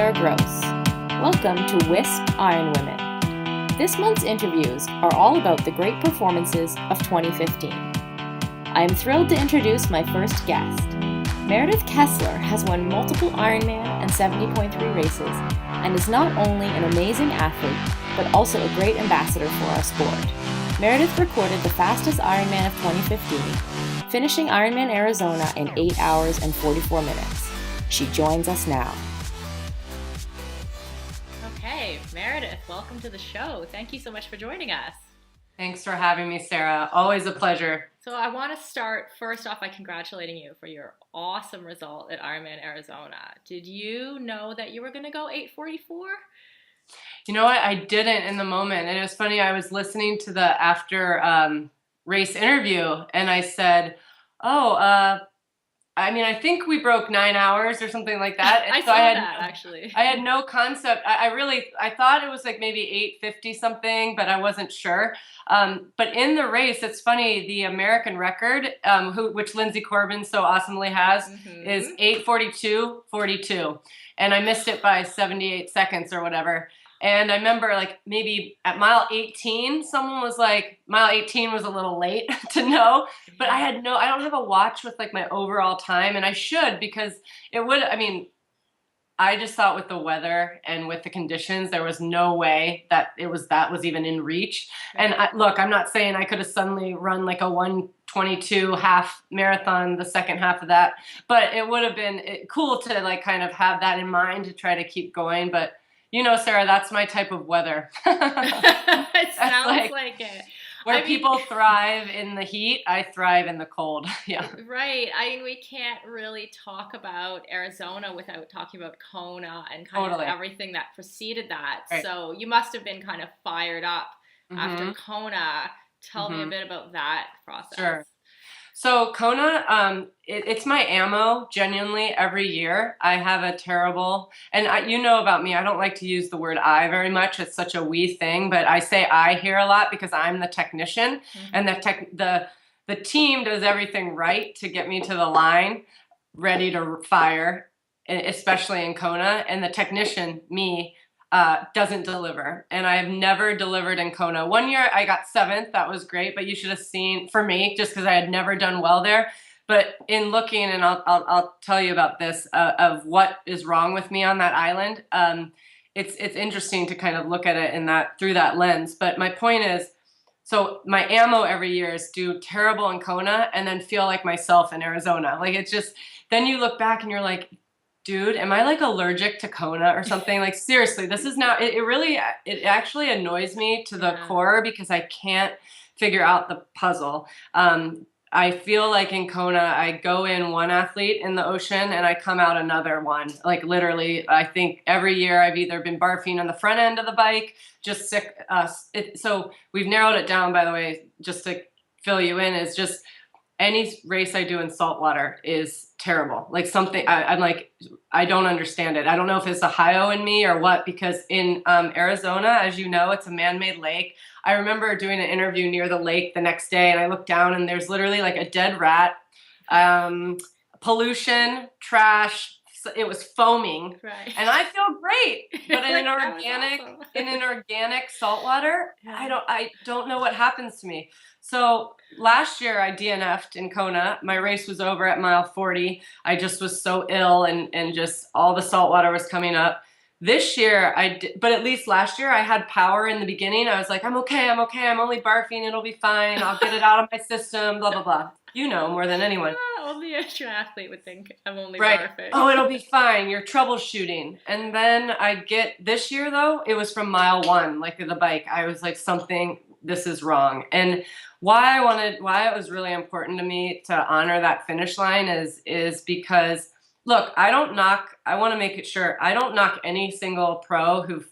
Sara Gross. Welcome to WiSP IronWomen. This month's interviews are all about the great performances of 2015. I am thrilled to introduce my first guest. Meredith Kessler has won multiple Ironman and 70.3 races and is not only an amazing athlete, but also a great ambassador for our sport. Meredith recorded the fastest Ironman of 2015, finishing Ironman Arizona in 8 hours and 44 minutes. She joins us now. Okay, Meredith, welcome to the show. Thank you so much for joining us. Thanks for having me, Sarah. Always a pleasure. So I want to start first off by congratulating you for your awesome result at Ironman Arizona. Did you know that you were going to go 8:44? You know what? I didn't in the moment. And it was funny. I was listening to the after race interview and I said, I think we broke 9 hours or something like that. And I saw that actually. I had no concept. I thought it was like maybe 850 something, but I wasn't sure. But in the race, it's funny, the American record, which Lindsey Corbin so awesomely has, is 8:42.42. And I missed it by 78 seconds or whatever. And I remember like maybe at mile 18, someone was like, mile 18 was a little late to know, but I don't have a watch with like my overall time, and I should, because I just thought with the weather and with the conditions, there was no way that that was even in reach. And look, I'm not saying I could have suddenly run like a 1:22 half marathon the second half of that, but it would have been cool to like kind of have that in mind to try to keep going. But you know, Sarah, that's my type of weather. It sounds like it. People thrive in the heat, I thrive in the cold. Yeah. Right. We can't really talk about Arizona without talking about Kona and kind of everything that preceded that. Right. So you must have been kind of fired up after Kona. Tell me a bit about that process. Sure. So Kona, it's my ammo, genuinely, every year. I have a terrible, and you know about me, I don't like to use the word I very much. It's such a we thing, but I say I here a lot because I'm the technician, and the team does everything right to get me to the line, ready to fire, especially in Kona, and the technician, me, doesn't deliver. And I have never delivered in Kona. One year I got 7th. That was great, but you should have seen, for me, just because I had never done well there. But in looking, and I'll tell you about this, of what is wrong with me on that island, it's interesting to kind of look at it through that lens. But my point is, so my ammo every year is do terrible in Kona and then feel like myself in Arizona. Like it's just, then you look back and you're like, dude, am I like allergic to Kona or something? Like seriously, this is now, it actually annoys me to the core because I can't figure out the puzzle. I feel like in Kona, I go in one athlete in the ocean and I come out another one. Like literally, I think every year I've either been barfing on the front end of the bike, just sick. So we've narrowed it down, by the way, just to fill you in, is just any race I do in saltwater is terrible. Like something, I'm like, I don't understand it. I don't know if it's Ohio in me or what, because in Arizona, as you know, it's a man-made lake. I remember doing an interview near the lake the next day and I looked down and there's literally like a dead rat, pollution, trash. It was foaming, right. And I feel great, but in an organic saltwater, I don't know what happens to me. So last year I DNF'd in Kona. My race was over at mile 40. I just was so ill and just all the salt water was coming up. This year but at least last year I had power in the beginning. I was like, I'm okay. I'm only barfing. It'll be fine. I'll get it out of my system, blah, blah, blah. You know more than anyone. Only a true athlete would think I'm only right. barfing. Oh, it'll be fine. You're troubleshooting. And then this year though, it was from mile 1, like the bike. I was like, this is wrong. And why it was really important to me to honor that finish line is because, look, I want to make it sure, I don't knock any single pro who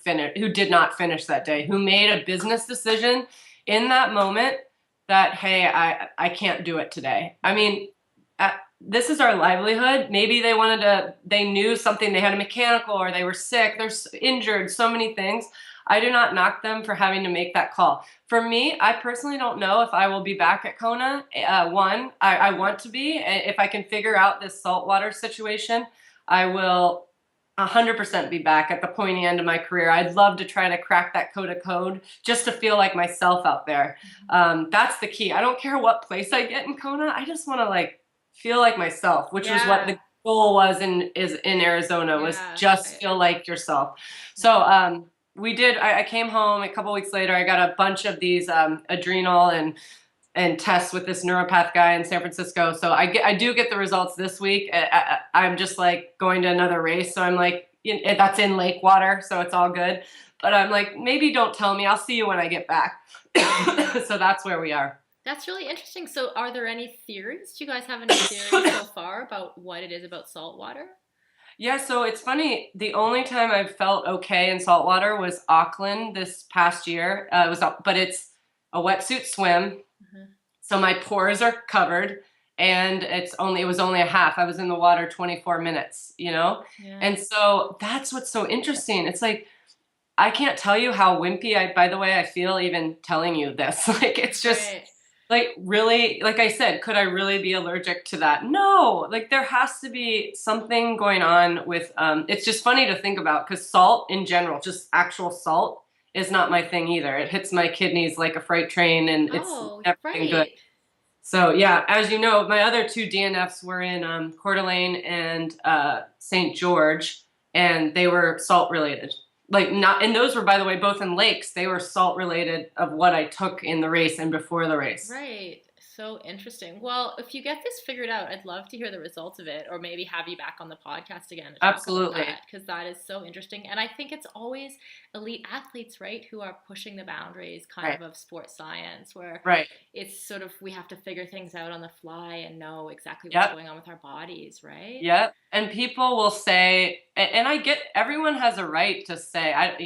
did not finish that day, who made a business decision in that moment that, hey, I can't do it today. I mean, this is our livelihood. Maybe they knew something, they had a mechanical or they were sick, they're injured, so many things. I do not knock them for having to make that call. For me, I personally don't know if I will be back at Kona. I want to be. If I can figure out this saltwater situation, I will 100% be back at the pointy end of my career. I'd love to try to crack that code just to feel like myself out there. That's the key. I don't care what place I get in Kona. I just want to like feel like myself, which was what Yeah. the goal was in Arizona, was Yeah. just feel like yourself. So we did. I came home a couple weeks later. I got a bunch of these adrenal and tests with this neuropath guy in San Francisco. So I do get the results this week. I'm just like going to another race. So I'm like, that's in lake water. So it's all good. But I'm like, maybe don't tell me. I'll see you when I get back. So that's where we are. That's really interesting. So are there any theories? Do you guys have any theories so far about what it is about salt water? Yeah, so it's funny. The only time I've felt okay in saltwater was Auckland this past year. But it's a wetsuit swim. So my pores are covered, and it was only a half. I was in the water 24 minutes, Yeah. And so that's what's so interesting. It's like, I can't tell you how wimpy by the way, I feel even telling you this. Like, it's just like, really, like I said, could I really be allergic to that? No, like there has to be something going on with, it's just funny to think about, because salt in general, just actual salt, is not my thing either. It hits my kidneys like a freight train, and it's never been good. So yeah, as you know, my other two DNFs were in Coeur d'Alene and St. George, and they were salt related. Like, not, and those were, by the way, both in lakes. They were salt related of what I took in the race and before the race. Right. So interesting. Well, if you get this figured out, I'd love to hear the results of it, or maybe have you back on the podcast again to talk Absolutely. about that, because that is so interesting. And I think it's always elite athletes, right, who are pushing the boundaries kind of sports science, where it's sort of, we have to figure things out on the fly and know exactly what's going on with our bodies, right? Yep. And people will say, and I get, everyone has a right to say,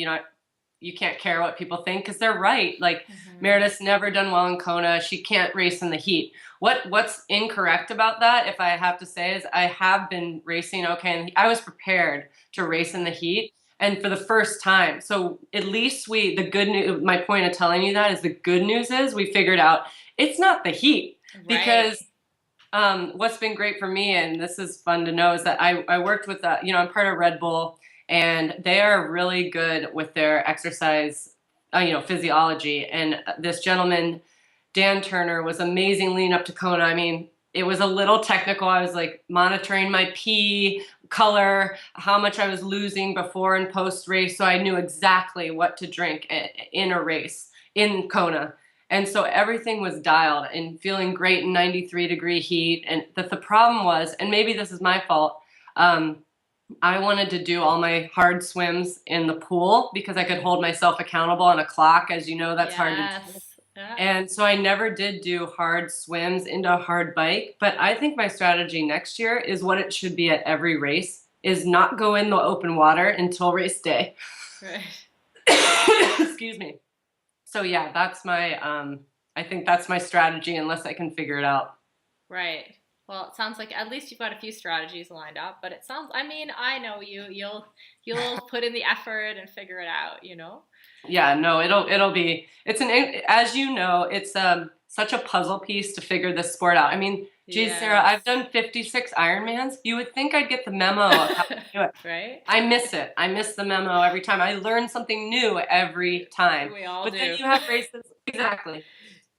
you can't care what people think, because they're right. Like, Meredith's never done well in Kona. She can't race in the heat. What's incorrect about that, if I have to say, is I have been racing okay, and I was prepared to race in the heat, and for the first time. So at least the good news, my point of telling you that is, the good news is we figured out it's not the heat. Because what's been great for me, and this is fun to know, is that I worked with, I'm part of Red Bull, and they are really good with their exercise, physiology. And this gentleman, Dan Turner, was amazing leading up to Kona. I mean, it was a little technical. I was like monitoring my pee color, how much I was losing before and post race. So I knew exactly what to drink in a race in Kona. And so everything was dialed and feeling great in 93-degree heat. And the problem was, and maybe this is my fault, I wanted to do all my hard swims in the pool because I could hold myself accountable on a clock. As you know, that's hard to do. And so I never did do hard swims into a hard bike. But I think my strategy next year is what it should be at every race, is not go in the open water until race day. Excuse me. So yeah, that's my, I think that's my strategy, unless I can figure it out. Right. Well, it sounds like at least you've got a few strategies lined up, but it sounds, I mean, I know you'll put in the effort and figure it out, Yeah, no, it'll be, as you know, it's such a puzzle piece to figure this sport out. I mean, geez, Sarah, I've done 56 Ironmans. You would think I'd get the memo of how to do it. Right? I miss it. I miss the memo every time. I learn something new every time. We all do. But then you have races, exactly.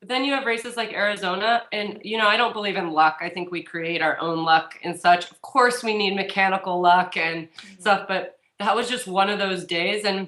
But then you have races like Arizona, and I don't believe in luck. I think we create our own luck and such. Of course, we need mechanical luck and stuff, but that was just one of those days. And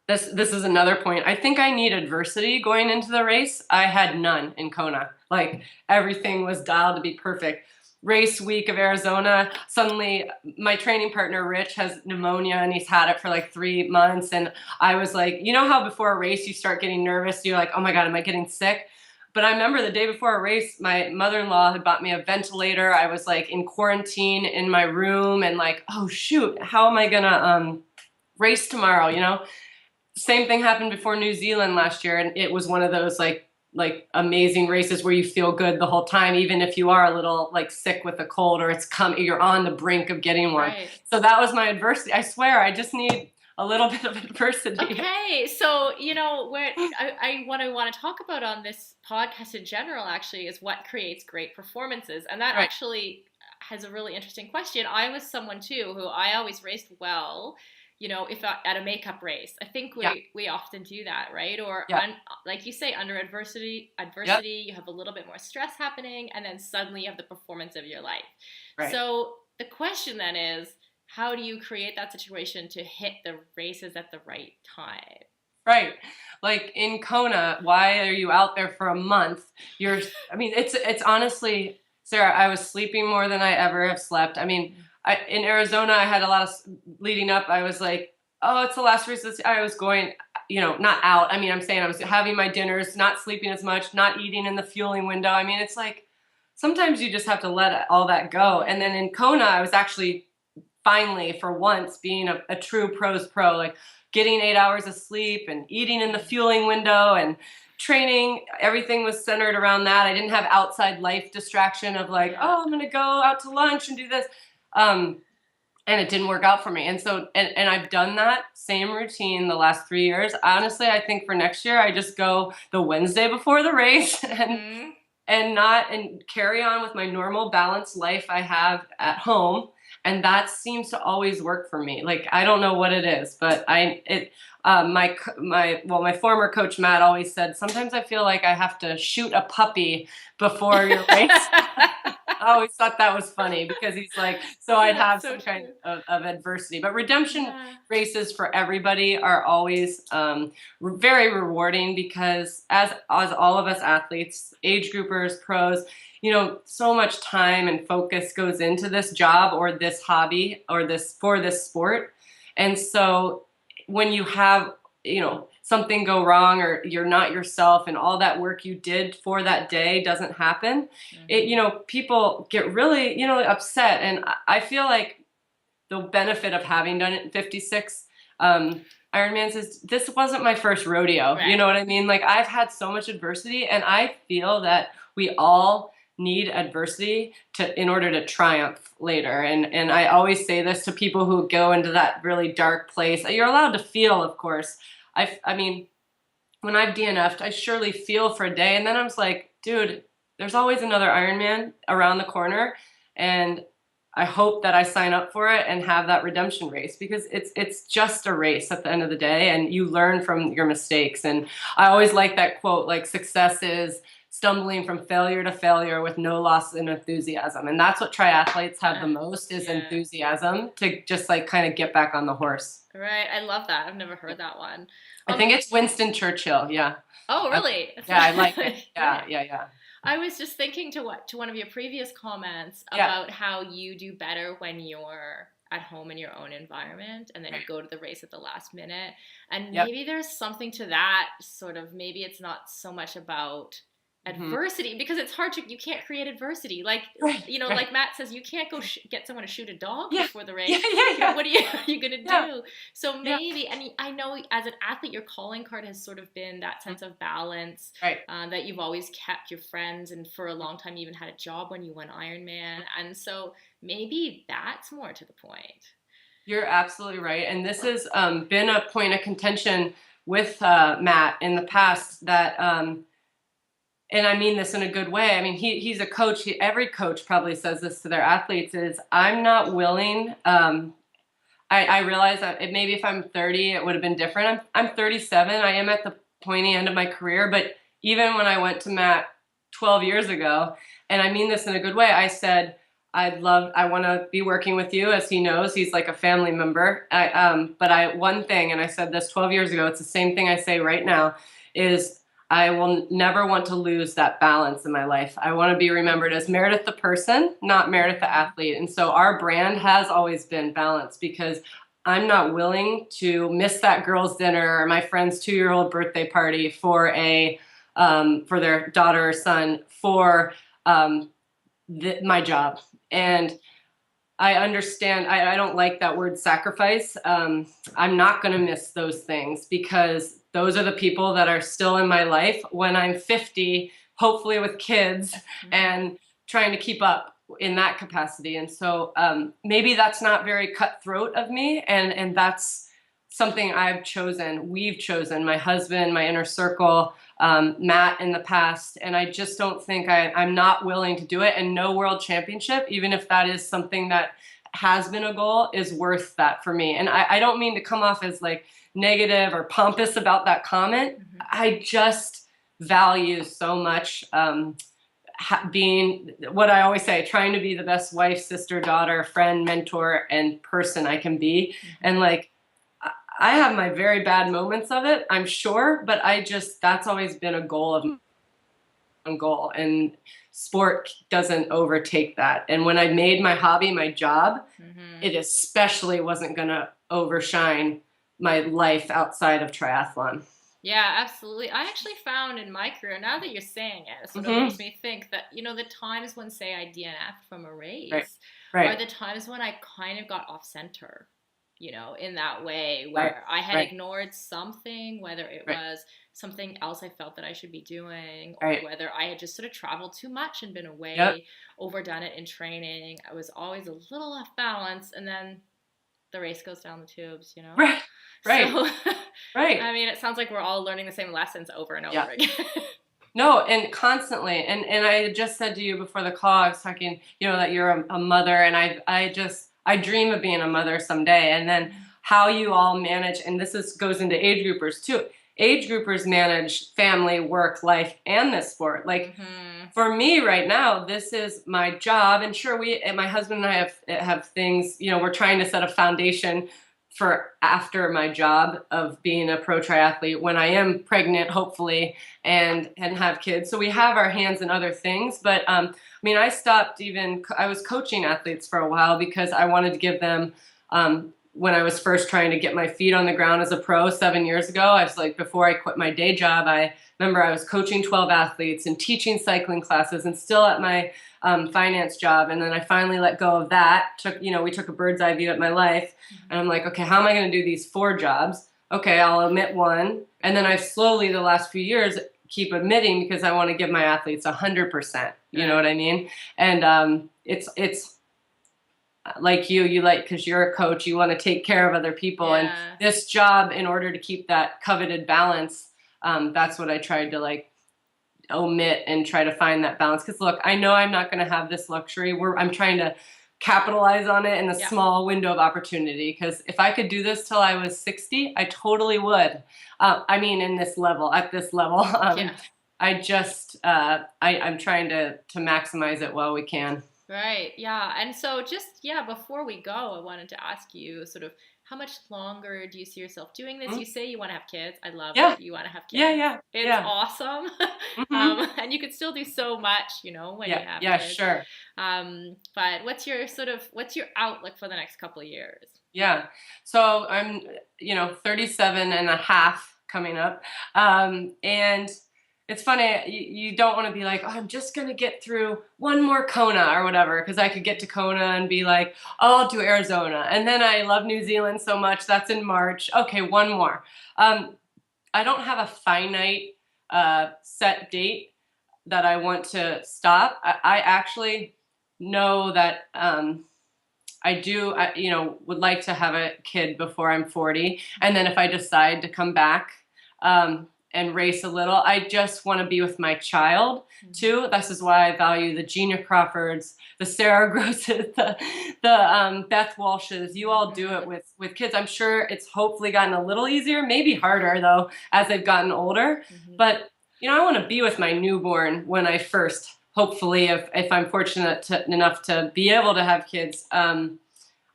this is another point. I think I need adversity going into the race. I had none in Kona. Like, everything was dialed to be perfect. Race week of Arizona, suddenly my training partner Rich has pneumonia, and he's had it for like 3 months. And I was like, how before a race you start getting nervous, you're like, oh my God, am I getting sick? But I remember the day before a race, my mother-in-law had bought me a ventilator. I was like in quarantine in my room, and like, oh shoot, how am I gonna race tomorrow? Same thing happened before New Zealand last year, and it was one of those like amazing races where you feel good the whole time, even if you are a little like sick with a cold, or you're on the brink of getting one. Right. So that was my adversity. I swear, I just need a little bit of adversity. Okay, so where I want to talk about on this podcast in general actually is what creates great performances, and that actually, has a really interesting question. I was someone too who I always raced well. If at a makeup race, I think Yeah. we often do that, right? Or Yeah. like you say, under adversity, Yep. you have a little bit more stress happening, and then suddenly you have the performance of your life. Right. So the question then is, how do you create that situation to hit the races at the right time? Right. Like in Kona, why are you out there for a month? I mean, it's honestly, Sarah, I was sleeping more than I ever have slept. I mean, in Arizona, I had a lot of leading up. I was like, oh, it's the last race. I was going, not out. I mean, I'm saying I was having my dinners, not sleeping as much, not eating in the fueling window. I mean, it's like sometimes you just have to let all that go. And then in Kona, I was actually finally, for once, being a true pros pro, like getting 8 hours of sleep and eating in the fueling window and training. Everything was centered around that. I didn't have outside life distraction of like, oh, I'm going to go out to lunch and do this. And it didn't work out for me. And so, and I've done that same routine the last 3 years. Honestly, I think for next year, I just go the Wednesday before the race and carry on with my normal balanced life I have at home. And that seems to always work for me. Like, I don't know what it is, but my former coach, Matt, always said, sometimes I feel like I have to shoot a puppy before your race. I always thought that was funny because he's like, so I'd have some kind of adversity. But redemption races for everybody are always very rewarding because as all of us athletes, age groupers, pros, so much time and focus goes into this job or this hobby or this sport. And so when you have, something go wrong or you're not yourself and all that work you did for that day doesn't happen, people get really, upset. And I feel like the benefit of having done it in 56 Ironmans is this wasn't my first rodeo. Right. You know what I mean? Like I've had so much adversity and I feel that we all need adversity in order to triumph later. And I always say this to people who go into that really dark place. You're allowed to feel, of course. I mean, when I've DNF'd, I surely feel for a day. And then I was like, dude, there's always another Ironman around the corner. And I hope that I sign up for it and have that redemption race because it's just a race at the end of the day. And you learn from your mistakes. And I always like that quote, like success is stumbling from failure to failure with no loss in enthusiasm. And that's what triathletes have the most is enthusiasm to just like kind of get back on the horse. Right. I love that. I've never heard that one. I think it's Winston Churchill. Yeah. Oh, really? I like it. Yeah. I was just thinking to one of your previous comments about how you do better when you're at home in your own environment and then you go to the race at the last minute. And maybe there's something to that sort of, maybe it's not so much about adversity because it's hard you can't create adversity. Like, like Matt says, you can't go get someone to shoot a dog before the race. What are you going to do? So maybe, and I know as an athlete, your calling card has sort of been that sense of balance, that you've always kept your friends and for a long time even had a job when you won Ironman. And so maybe that's more to the point. You're absolutely right. And this has been a point of contention with Matt in the past that, and I mean this in a good way. I mean, he's a coach. Every coach probably says this to their athletes is, I'm not willing. I realize that maybe if I'm 30, it would have been different. I'm 37. I am at the pointy end of my career. But even when I went to Matt 12 years ago, and I mean this in a good way, I said, I want to be working with you. As he knows, he's like a family member. One thing, and I said this 12 years ago, it's the same thing I say right now, is I will never want to lose that balance in my life. I want to be remembered as Meredith the person, not Meredith the athlete. And so our brand has always been balance because I'm not willing to miss that girl's dinner or my friend's 2-year-old birthday party for their daughter or son for my job. And I understand. I don't like that word sacrifice. I'm not going to miss those things because those are the people that are still in my life when I'm 50, hopefully with kids and trying to keep up in that capacity. And so maybe that's not very cutthroat of me. And that's something I've chosen, we've chosen, my husband, my inner circle, Matt in the past, and I just don't think I'm not willing to do it. And no world championship, even if that is something that has been a goal, is worth that for me. And I don't mean to come off as like negative or pompous about that comment. I just value so much being, what I always say, trying to be the best wife, sister, daughter, friend, mentor, and person I can be. And like, I have my very bad moments of it, I'm sure, but that's always been a goal of mine, and sport doesn't overtake that. And when I made my hobby my job, it especially wasn't going to overshine my life outside of triathlon. Yeah, absolutely. I actually found in my career, now that you're saying it, it sort of makes me think that, the times when, say, I DNF'd from a race are the times when I kind of got off center, in that way where I had ignored something, whether it was something else I felt that I should be doing, or whether I had just sort of traveled too much and been away, overdone it in training. I was always a little off balance, and then the race goes down the tubes, Right. So, I mean, it sounds like we're all learning the same lessons over and over again. No, and constantly. And I just said to you before the call, I was talking, that you're a mother, and I dream of being a mother someday. And then how you all manage, and goes into age groupers too. Age groupers manage family, work, life, and this sport. Like for me right now, this is my job. And sure, my husband and I have things, we're trying to set a foundation for after my job of being a pro triathlete when I am pregnant, hopefully, and have kids. So we have our hands in other things. But I mean, I was coaching athletes for a while because I wanted to give them, when I was first trying to get my feet on the ground as a pro 7 years ago, I was like, before I quit my day job, I remember I was coaching 12 athletes and teaching cycling classes and still at my finance job. And then I finally let go of that. We took a bird's eye view at my life. And I'm like, okay, how am I going to do these 4 jobs? Okay, I'll omit one. And then I slowly, the last few years, keep omitting because I want to give my athletes 100%. You know what I mean? And it's like you like, because you're a coach, you want to take care of other people. And this job, in order to keep that coveted balance, that's what I tried to like omit and try to find that balance. Because look, I know I'm not going to have this luxury. I'm trying to capitalize on it in a small window of opportunity. Because if I could do this till I was 60, I totally would. I mean, at this level, I just, I'm trying to maximize it while we can. Right. Yeah. And so before we go, I wanted to ask you sort of, how much longer do you see yourself doing this? You say you want to have kids. I love that you want to have kids. It's awesome. And you could still do so much, when you have kids. Yeah, sure. But what's your outlook for the next couple of years? Yeah. So I'm, 37 and a half coming up. And it's funny, you don't want to be like, oh, I'm just going to get through one more Kona or whatever, because I could get to Kona and be like, oh, I'll do Arizona. And then I love New Zealand so much. That's in March. Okay, one more. I don't have a finite set date that I want to stop. I actually know that I would like to have a kid before I'm 40. And then if I decide to come back, and race a little, I just want to be with my child too. This is why I value the Gina Crawfords, the Sara Grosses, the Beth Walshes. You all do it with kids. I'm sure it's hopefully gotten a little easier, maybe harder though, as they've gotten older. But I want to be with my newborn when I first, hopefully, if I'm fortunate enough to be able to have kids.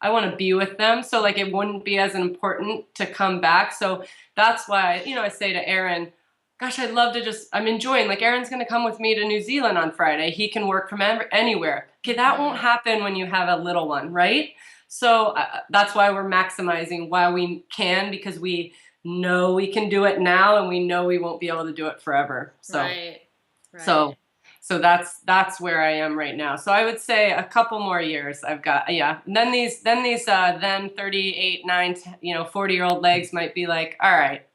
I want to be with them. So like, it wouldn't be as important to come back. So that's why, I say to Aaron, gosh, I'd love to I'm enjoying, like Aaron's going to come with me to New Zealand on Friday. He can work from anywhere. Okay, that won't happen when you have a little one, right? So that's why we're maximizing while we can, because we know we can do it now and we know we won't be able to do it forever. So, right. So that's where I am right now. So I would say a couple more years I've got, And then these 38, 9, 40-year-old legs might be like, all right,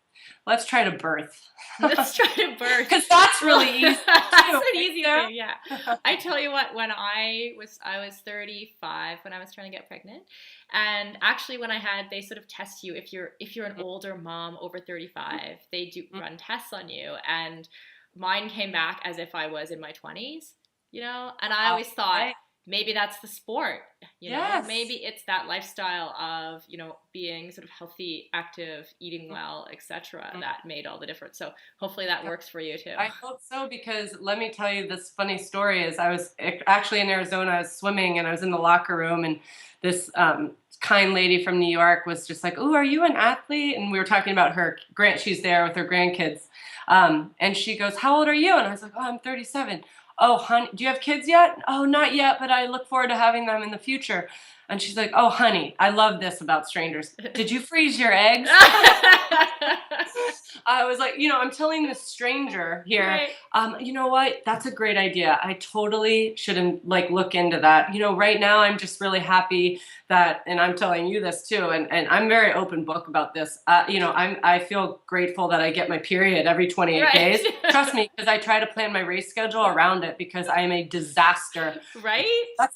let's try to birth. Let's try to birth. Because that's really easy. That's an easy thing, yeah. I tell you what, when I was 35 when I was trying to get pregnant, and actually when they sort of test you if you're an older mom over 35, they do run tests on you, and mine came back as if I was in my 20s, and I always thought, maybe that's the sport, maybe it's that lifestyle of, being sort of healthy, active, eating well, etc. that made all the difference. So hopefully that works for you too. I hope so, because let me tell you this funny story is I was actually in Arizona, I was swimming, and I was in the locker room, and this kind lady from New York was just like, "Oh, are you an athlete?" And we were talking about she's there with her grandkids. And she goes, "How old are you?" And I was like, "Oh, I'm 37. "Oh, honey, do you have kids yet?" "Oh, not yet, but I look forward to having them in the future." And she's like, "Oh, honey, I love this about strangers. Did you freeze your eggs?" I was like, I'm telling this stranger here, right. You know what? That's a great idea. I totally shouldn't look into that. Right now I'm just really happy that, and I'm telling you this too, and I'm very open book about this. I feel grateful that I get my period every 28 days. Trust me, because I try to plan my race schedule around it, because I am a disaster. Right?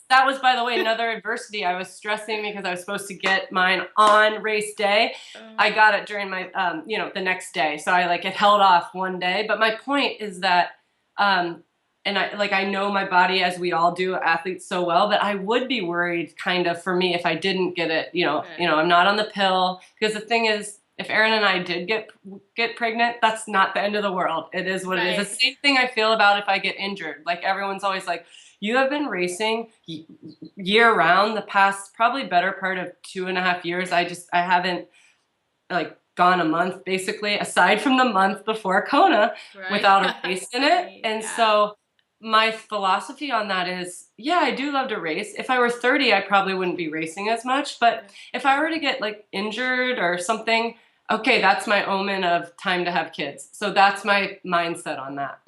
That was, by the way, another adversity. I was stressing because I was supposed to get mine on race day. I got it during my, the next day. So it held off one day. But my point is that, and I know my body, as we all do, athletes, so well, but I would be worried kind of for me if I didn't get it, I'm not on the pill, because the thing is, if Erin and I did get pregnant, that's not the end of the world. It is what it is. The same thing I feel about if I get injured. Everyone's always like, you have been racing year round the past probably better part of 2.5 years. I haven't gone a month, basically, aside from the month before Kona, without a race in it. And so my philosophy on that is, I do love to race. If I were 30, I probably wouldn't be racing as much. But if I were to get injured or something, okay, that's my omen of time to have kids. So that's my mindset on that.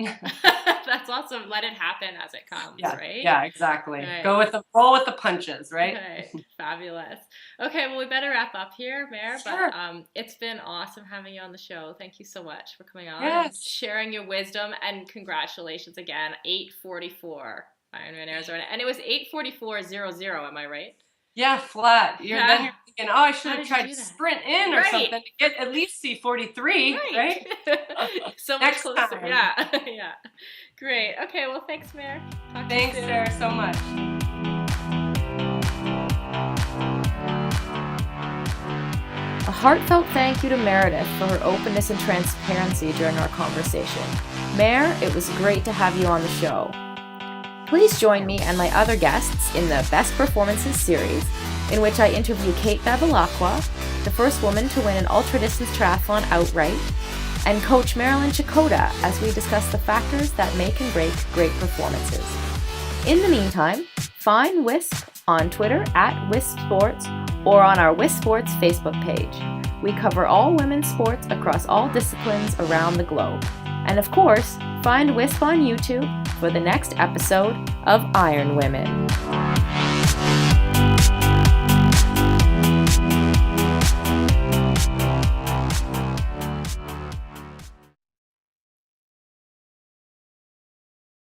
That's awesome. Let it happen as it comes, right? Yeah, exactly. Right. Roll with the punches, right? Okay. Fabulous. Okay, well, we better wrap up here, Mare. Sure. But it's been awesome having you on the show. Thank you so much for coming on and sharing your wisdom, and congratulations again. 8:44 Ironman Arizona, and it was 8:44.00. Am I right? Yeah, flat. Then you're thinking, I should have tried to sprint in or something to get at least C43, right? So much closer. Time. Yeah. Great. Okay, well, thanks, Mare. Thanks, Sarah, so much. A heartfelt thank you to Meredith for her openness and transparency during our conversation. Mare, it was great to have you on the show. Please join me and my other guests in the Best Performances series, in which I interview Kate Bevilacqua, the first woman to win an ultra-distance triathlon outright, and Coach Marilyn Chakota, as we discuss the factors that make and break great performances. In the meantime, find WiSP on Twitter @WiSPSports or on our WiSP Sports Facebook page. We cover all women's sports across all disciplines around the globe. And of course, find WiSP on YouTube for the next episode of IronWomen.